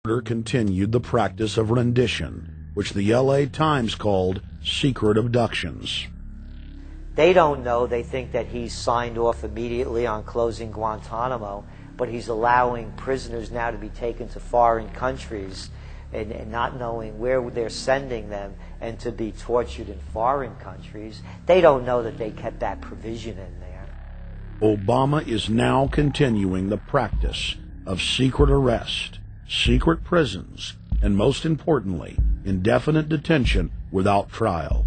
continued the practice of rendition, which the LA Times called secret abductions. They don't know. They think that he's signed off immediately on closing Guantanamo, but he's allowing prisoners now to be taken to foreign countries and not knowing where they're sending them and to be tortured in foreign countries. They don't know that they kept that provision in there. Obama is now continuing the practice of secret arrest, secret prisons, and most importantly, indefinite detention without trial.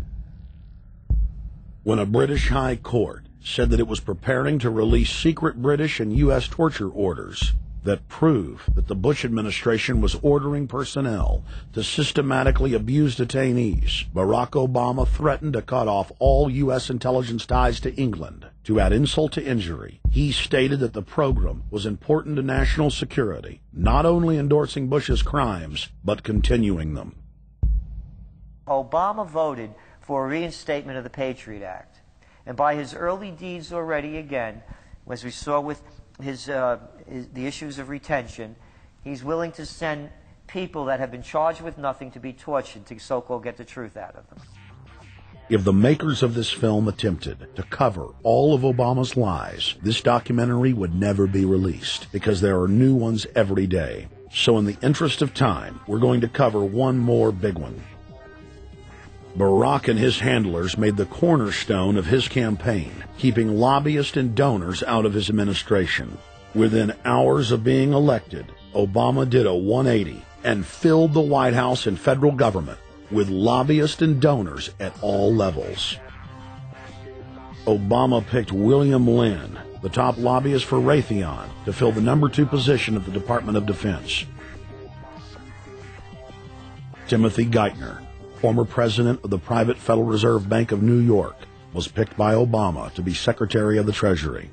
When a British High Court said that it was preparing to release secret British and U.S. torture orders that prove that the Bush administration was ordering personnel to systematically abuse detainees, Barack Obama threatened to cut off all U.S. intelligence ties to England. To add insult to injury, he stated that the program was important to national security, not only endorsing Bush's crimes, but continuing them. Obama voted for a reinstatement of the Patriot Act. And by his early deeds already, again, as we saw with the issues of retention, he's willing to send people that have been charged with nothing to be tortured to so-called get the truth out of them. If the makers of this film attempted to cover all of Obama's lies, this documentary would never be released because there are new ones every day. So in the interest of time, we're going to cover one more big one. Barack and his handlers made the cornerstone of his campaign, keeping lobbyists and donors out of his administration. Within hours of being elected, Obama did a 180 and filled the White House and federal government with lobbyists and donors at all levels. Obama picked William Lynn, the top lobbyist for Raytheon, to fill the number 2 position at the Department of Defense. Timothy Geithner, former president of the private Federal Reserve Bank of New York, was picked by Obama to be Secretary of the Treasury.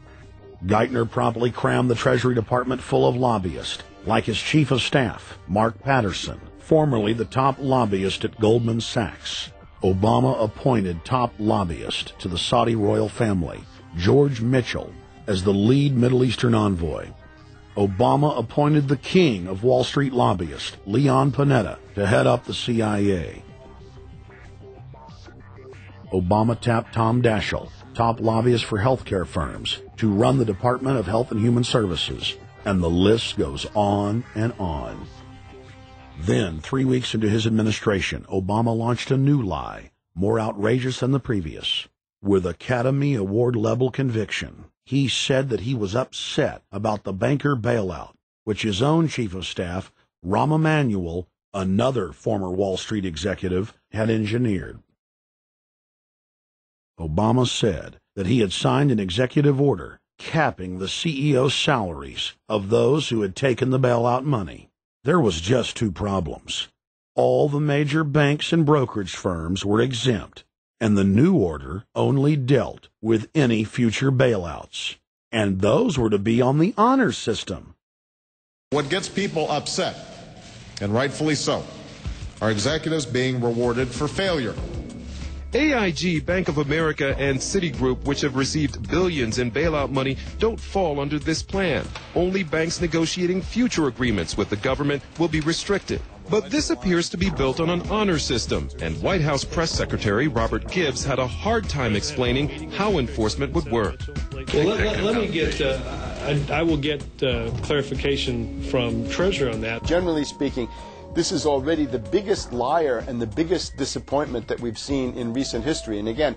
Geithner promptly crammed the Treasury Department full of lobbyists, like his chief of staff, Mark Patterson, formerly the top lobbyist at Goldman Sachs. Obama appointed top lobbyist to the Saudi royal family, George Mitchell, as the lead Middle Eastern envoy. Obama appointed the king of Wall Street lobbyists, Leon Panetta, to head up the CIA. Obama tapped Tom Daschle, top lobbyist for healthcare firms, to run the Department of Health and Human Services, and the list goes on and on. Then, 3 weeks into his administration, Obama launched a new lie, more outrageous than the previous. With Academy Award-level conviction, he said that he was upset about the banker bailout, which his own chief of staff, Rahm Emanuel, another former Wall Street executive, had engineered. Obama said that he had signed an executive order capping the CEO's salaries of those who had taken the bailout money. There was just 2 problems. All the major banks and brokerage firms were exempt, and the new order only dealt with any future bailouts. And those were to be on the honor system. What gets people upset, and rightfully so, are executives being rewarded for failure. AIG, Bank of America, and Citigroup, which have received billions in bailout money, don't fall under this plan. Only banks negotiating future agreements with the government will be restricted. But this appears to be built on an honor system, and White House Press Secretary Robert Gibbs had a hard time explaining how enforcement would work. Well, let me get, I will get clarification from Treasury on that. Generally speaking, this is already the biggest liar and the biggest disappointment that we've seen in recent history. And again,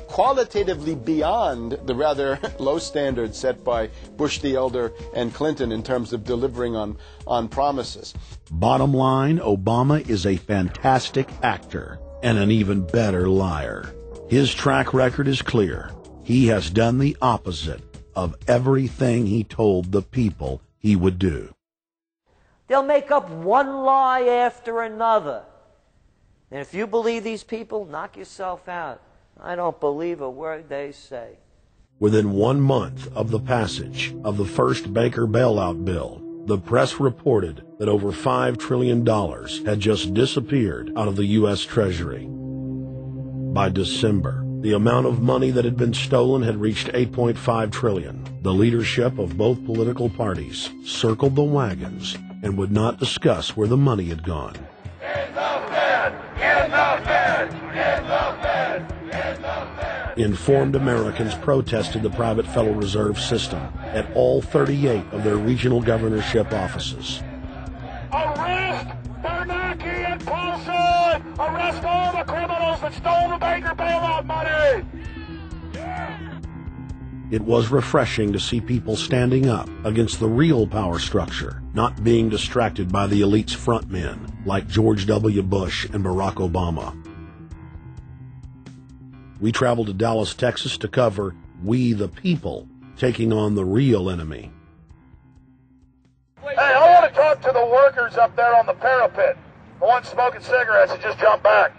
qualitatively beyond the rather low standards set by Bush the Elder and Clinton in terms of delivering on promises. Bottom line, Obama is a fantastic actor and an even better liar. His track record is clear. He has done the opposite of everything he told the people he would do. They'll make up one lie after another. And if you believe these people, knock yourself out. I don't believe a word they say. Within 1 month of the passage of the first Baker bailout bill, the press reported that over $5 trillion had just disappeared out of the U.S. Treasury. By December, the amount of money that had been stolen had reached $8.5 trillion. The leadership of both political parties circled the wagons and would not discuss where the money had gone. In the Fed! In the Fed! In the Fed! In the Fed! Informed Americans protested the private Federal Reserve System at all 38 of their regional governorship offices. Arrest Bernanke and Paulson! Arrest all the criminals that stole the banker bailout money! It was refreshing to see people standing up against the real power structure, not being distracted by the elite's frontmen like George W. Bush and Barack Obama. We traveled to Dallas, Texas to cover We the People taking on the real enemy. Hey, I want to talk to the workers up there on the parapet. The ones smoking cigarettes that just jumped back.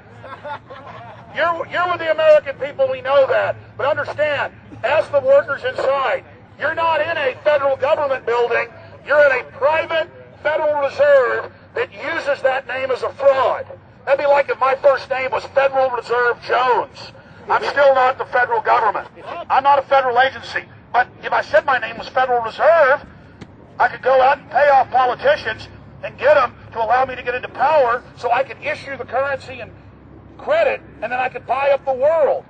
You're with the American people, we know that. But understand, ask the workers inside. You're not in a federal government building. You're in a private Federal Reserve that uses that name as a fraud. That'd be like if my first name was Federal Reserve Jones. I'm still not the federal government. I'm not a federal agency. But if I said my name was Federal Reserve, I could go out and pay off politicians and get them to allow me to get into power so I could issue the currency and credit, and then I could buy up the world.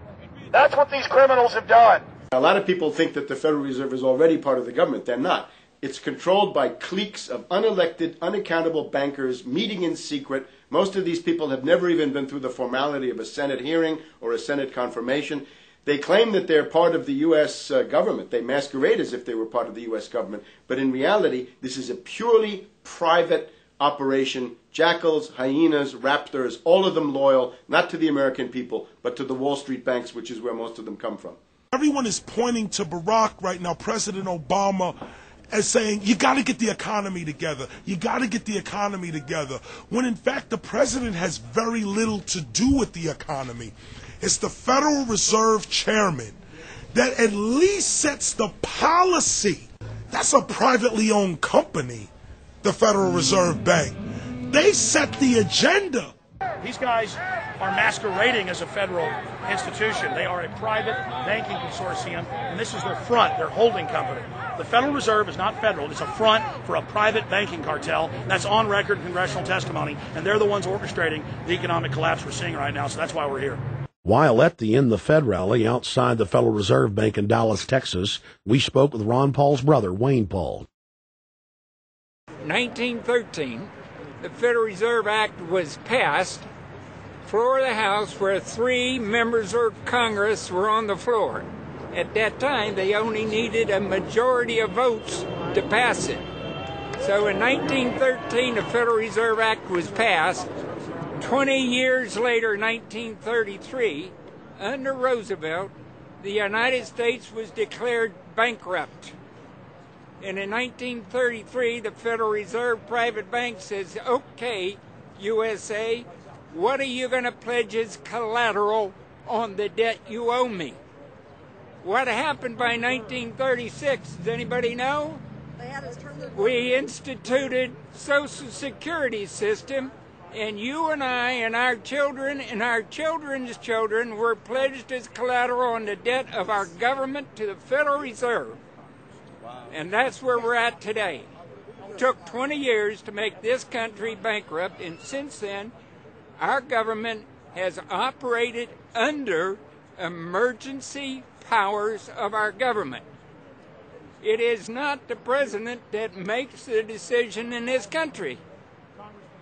That's what these criminals have done. A lot of people think that the Federal Reserve is already part of the government. They're not. It's controlled by cliques of unelected, unaccountable bankers meeting in secret. Most of these people have never even been through the formality of a Senate hearing or a Senate confirmation. They claim that they're part of the U.S. government. They masquerade as if they were part of the U.S. government. But in reality, this is a purely private operation. Jackals, hyenas, raptors, all of them loyal, not to the American people, but to the Wall Street banks, which is where most of them come from. Everyone is pointing to Barack right now, President Obama, as saying, you got to get the economy together. You got to get the economy together. When in fact, the president has very little to do with the economy. It's the Federal Reserve Chairman that at least sets the policy. That's a privately owned company, the Federal Reserve Bank. They set the agenda. These guys are masquerading as a federal institution. They are a private banking consortium, and this is their front, their holding company. The Federal Reserve is not federal. It's a front for a private banking cartel. That's on record in congressional testimony, and they're the ones orchestrating the economic collapse we're seeing right now, so that's why we're here. While at the End the Fed rally outside the Federal Reserve Bank in Dallas, Texas, we spoke with Ron Paul's brother, Wayne Paul. 1913, the Federal Reserve Act was passed, floor of the House, where 3 members of Congress were on the floor. At that time, they only needed a majority of votes to pass it. So in 1913, the Federal Reserve Act was passed. 20 years later, 1933, under Roosevelt, the United States was declared bankrupt. And in 1933, the Federal Reserve Private Bank says, okay, USA, what are you going to pledge as collateral on the debt you owe me? What happened by 1936? Does anybody know? We instituted Social Security system, and you and I and our children and our children's children were pledged as collateral on the debt of our government to the Federal Reserve. And that's where we're at today. It took 20 years to make this country bankrupt, and since then, our government has operated under emergency powers of our government. It is not the president that makes the decision in this country.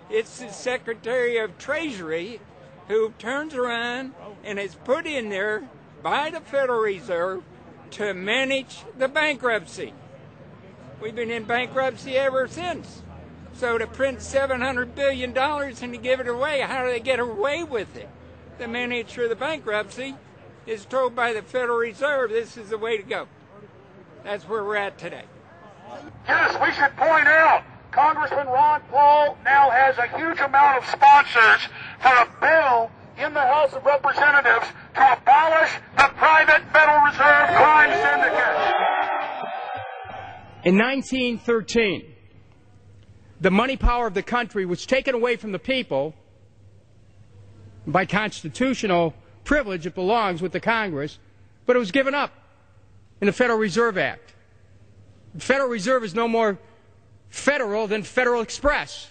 It's the Secretary of Treasury who turns around and is put in there by the Federal Reserve to manage the bankruptcy. We've been in bankruptcy ever since. So to print $700 billion and to give it away, how do they get away with it? The manager of the bankruptcy is told by the Federal Reserve this is the way to go. That's where we're at today. Yes, we should point out, Congressman Ron Paul now has a huge amount of sponsors for a bill in the House of Representatives to abolish the private Federal Reserve crime syndicate. In 1913, the money power of the country was taken away from the people. By constitutional privilege, it belongs with the Congress, but it was given up in the Federal Reserve Act. The Federal Reserve is no more federal than Federal Express.